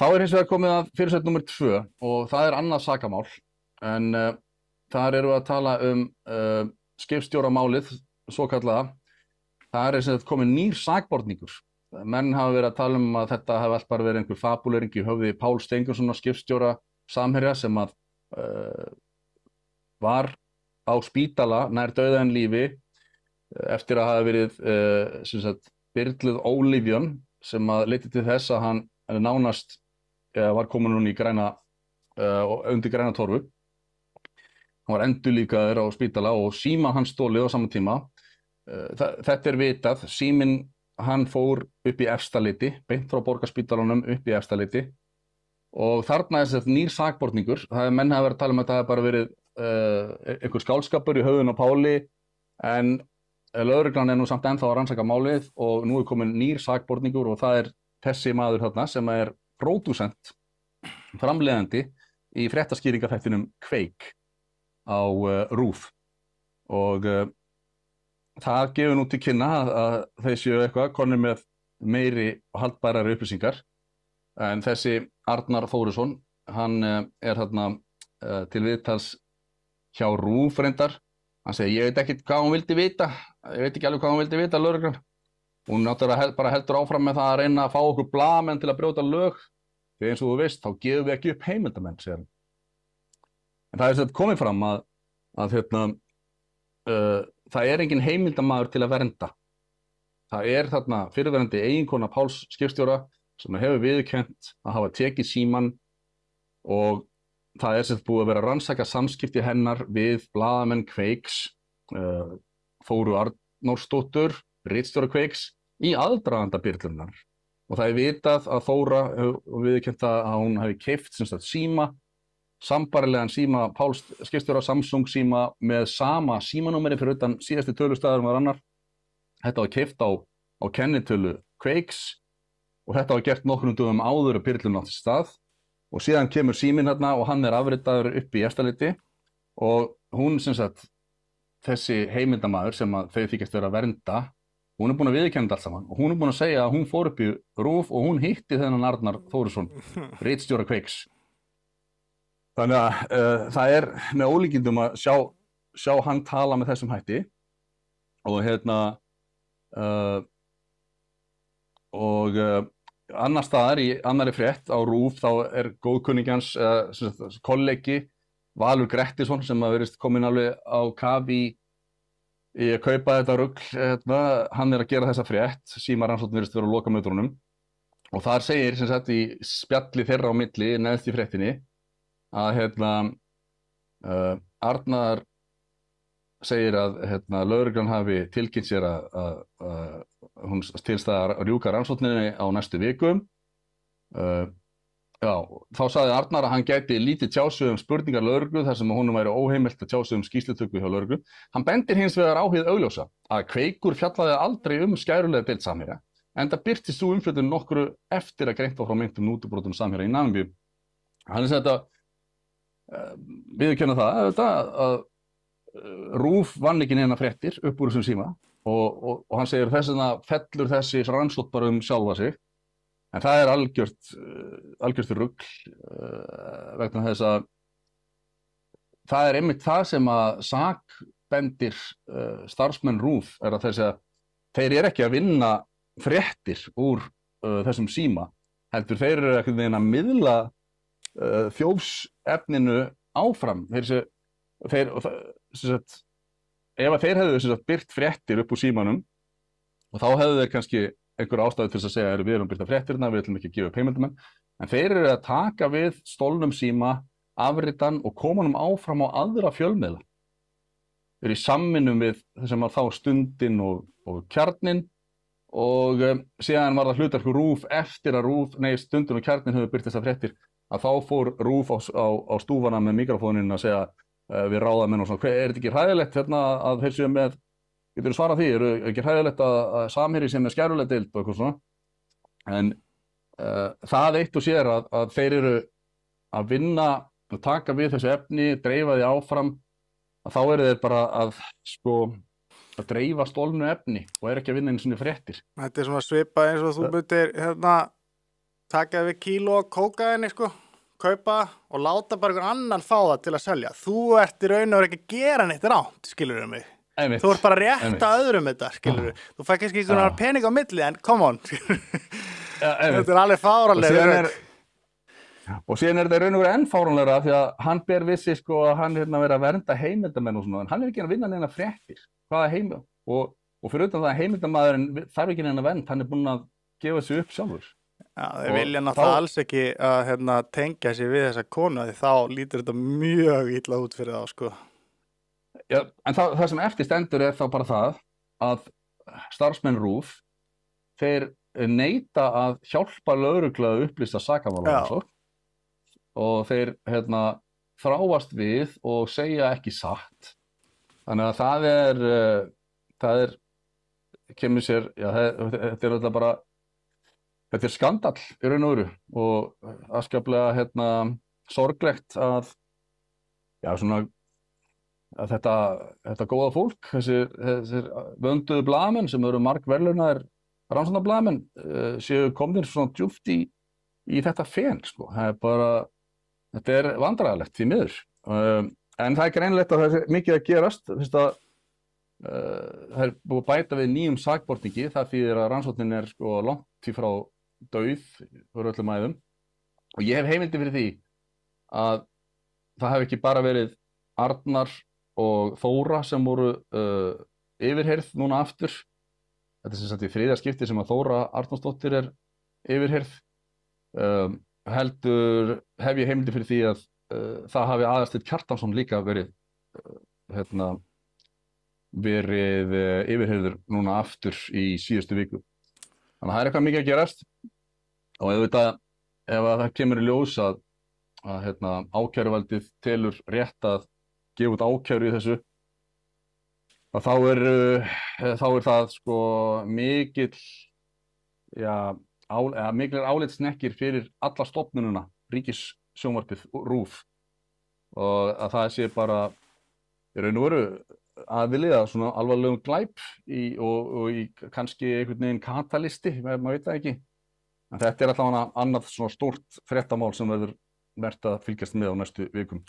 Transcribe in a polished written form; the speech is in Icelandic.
Þá hins vegar komið að fyrirsögn númer 2 og það annað sakamál en þar erum við að tala skipstjóramálið, svokallaða. Það sem sagt komið nýr sakborningur. Menn hafa verið að tala að þetta hafi allt bara verið einhver fabulering í höfði Pál Steingrímssonar skipstjóra Samherja sem að var á spítala nær dauða en lífi eftir að hafa verið sem sagt byrluð ólyfjum sem að leiddi til þess að hann nánast var komin núna í undir græna torfu. Hann var endurlífgaður á spítala og síma hann stolið á sama tíma. Þetta vitað, síminn hann fór upp í Efstaleiti, beint frá Borgarspítalanum upp í Efstaleiti og þarna þetta nýr sakborningur. Menn hafa verið að tala að þetta hafi bara verið einhver skálskapur í höfðun á Páli en lögreglan nú samt ennþá að rannsaka málið og nú komin nýr sakborningur og það þessi maður þarna sem pródúsent, framleiðandi í fréttaskýringaþættinum Kveik á RÚV og það gefur nú til kynna að þeir séu eitthvað konur með meiri og haldbærari upplýsingar en þessi Arnar Þórisson, hann þarna til viðtals hjá RÚV reyndar. Hann segir, ég veit ekki hvað hún vildi vita, ég veit ekki alveg hvað hún vildi vita, lögreglan. Hún náttúrulega bara heldur áfram með það að reyna að fá okkur blaðamenn til að brjóta lög, því eins og þú veist, þá gefum við ekki upp heimildamenn, segir hann. En það sem komið fram að það engin heimildamaður til að vernda. Það þarna fyrrverandi eiginkona Páls skipstjóra sem hefur viðurkennt að hafa tekið símann og það sem búið að vera að rannsaka samskipti hennar við blaðamenn Kveiks, Þóru Arnórsdóttur, ritstjóra Kveiks, í aðdraganda byrlunar. Og það vitað að Þóra viðurkennt að hún hafi keypt sem sagt síma, sambærilegan síma Páls skipstjóra, Samsung síma með sama símanúmeri fyrir utan síðasti tölustafur var annar. Þetta var keypt á kennitölu Kveiks og þetta var gert nokkrum dögum áður að byrlun átti stað. Og síðan kemur síminn hérna og hann afritaður upp í Efstaleiti og hún sem sagt, þessi heimildamaður sem að þau þykjast vera að vernda, hún búin að viðurkenna allt saman og hún búin að segja að hún fór upp í RÚV og hún hitti þennan Arnar Þórisson, ritstjóra Kveiks. Þannig að það með ólíkindum að sjá hann tala með þessum hætti og annar staðar í annarri frétt á RÚV þá góðkunningjans kollegi Valur Grettisson sem að verið komin alveg á kaf í að kaupa þetta rugl, hann að gera þessa frétt, símarannsókn virðist vera á lokamötrunum og þar segir sem sagt í spjalli þeirra á milli neðst í fréttinni að Arnar segir að lögreglan hafi tilkynnt sér að hún tilstæðar að rjúka rannsókninni á næstu vikum. Þá sagði Arnar að hann gæti lítið tjáð sig spurningar lögreglu þar sem honum væri óheimilt að tjáð sig skýrslutöku hjá lögreglu. Hann bendir hins vegar á hið augljósa að Kveikur fjallaði aldrei skærulega deild Samherja, enda birtist sú umfjöllun nokkru eftir að greint var frá meintum mútubrotum Samherja í Namibíu. Hann viðurkenna það að RÚV vann ekki neina fréttir upp úr þessum síma og hann segir þess vegna fellur þessi rannsókn bara sjálfa sig. En það algjört rugl vegna þess að það einmitt það sem að sakbendir starfsmenn RÚV að þeir ekki að vinna fréttir úr þessum síma, heldur þeir ekki að miðla þjófsefninu áfram. Ef þeir hefðu byrt fréttir upp úr símanum og þá hefðu þeir kannski einhver ástæðu til að segja við erum byrta fréttirna, við ætlum ekki að gefa upp heimildamenn, en þeir að taka við stolnum síma, afritan og koma honum áfram á aðra fjölmiðla. Þeir í samvinnum við þessum að þá Stundin og Kjarnin og síðan var það hlutverk RÚV eftir að Stundin og Kjarnin höfðu byrt þessar fréttir að þá fór RÚV á stúfana með mikrofónin að segja við ráðamenn og svona, þetta ekki hræðilegt að þeir séu með, getur þú svarað því, ekki hræðilegt að Samherji sé með skærulega deild og eitthvað svona, en það eitt og sér að þeir að vinna og taka við þessu efni, dreifa því áfram, að þá þeir bara að dreifa stolnu efni og ekki að vinna einu svona fréttir. Þetta svona svipað eins og þú myndir taka við kíló af kókaini, sko, kaupa og láta bara einhvern annan fá það til að selja. Þú ert í raun og veru ekki að gera neitt rátt, skilurðu mig. Einmitt. Þú ert bara að rétta öðrum þetta, skilurðu. Þú fæ kannski einhvern pening á milli, en come on. Þetta alveg fáránlega. Og síðan þetta í raun og veru enn fáránlegra því að hann ber við sig sko að hann verið að vernda heimildamenn og svona, en hann ekki að vinna neina fréttir. Hvaða heimild? Og fyrir utan það að heimildamaðurinn þarf ekki neina vernd, hann búinn að gefa sig upp sjálfur. Já, þeir vilja náttúrulega alls ekki að tengja sig við þessa konu, því þá lítur þetta mjög illa út fyrir þá, sko. Já, en það sem eftir stendur þá bara það að starfsmenn RÚV, þeir neita að hjálpa lögreglu að upplýsa sakamálarannsókn og þeir þráast við og segja ekki satt. Þannig að það kemur sér, þetta alltaf bara, þetta skandall í raun og veru og afskaplega sorglegt að þetta góða fólk, þessir vönduðu blaðamenn sem eru margverðlaunaðir rannsóknarblaðamenn séu komnir svona djúpt í þetta fen, sko. Þetta er vandræðalegt því miður. En það er greinilegt að það er mikið að gerast. Það er búið að bæta við nýjum sakborningi, það þýðir að rannsóknin er sko langt í frá dauð fyrir öllum æðum. Og ég hef heimildi fyrir því að það hef ekki bara verið Arnar og Þóra sem voru yfirheyrð núna aftur. Þetta er sem sagt í þriðja skipti sem að Þóra Arnórsdóttir er yfirheyrð. Heldur hef ég heimildi fyrir því að það hafi Aðalsteinn Kjartansson líka verið yfirheyrður núna aftur í síðustu viku. Þannig að það er eitthvað mikið að gerast og ef það kemur í ljós að ákæruvaldið telur rétt að gefa út ákæru í þessu, að þá er það sko mikil álitssnekkir fyrir alla stofnunina, Ríkissjónvarpið, RÚV, og að það sé bara í raun og veru aðvilja svona alvarlegum glæp og í kannski einhvern veginn katalisti, maður veit það ekki. En þetta er allavega annað svona stórt fréttamál sem verður vert að fylgjast með á næstu vikum.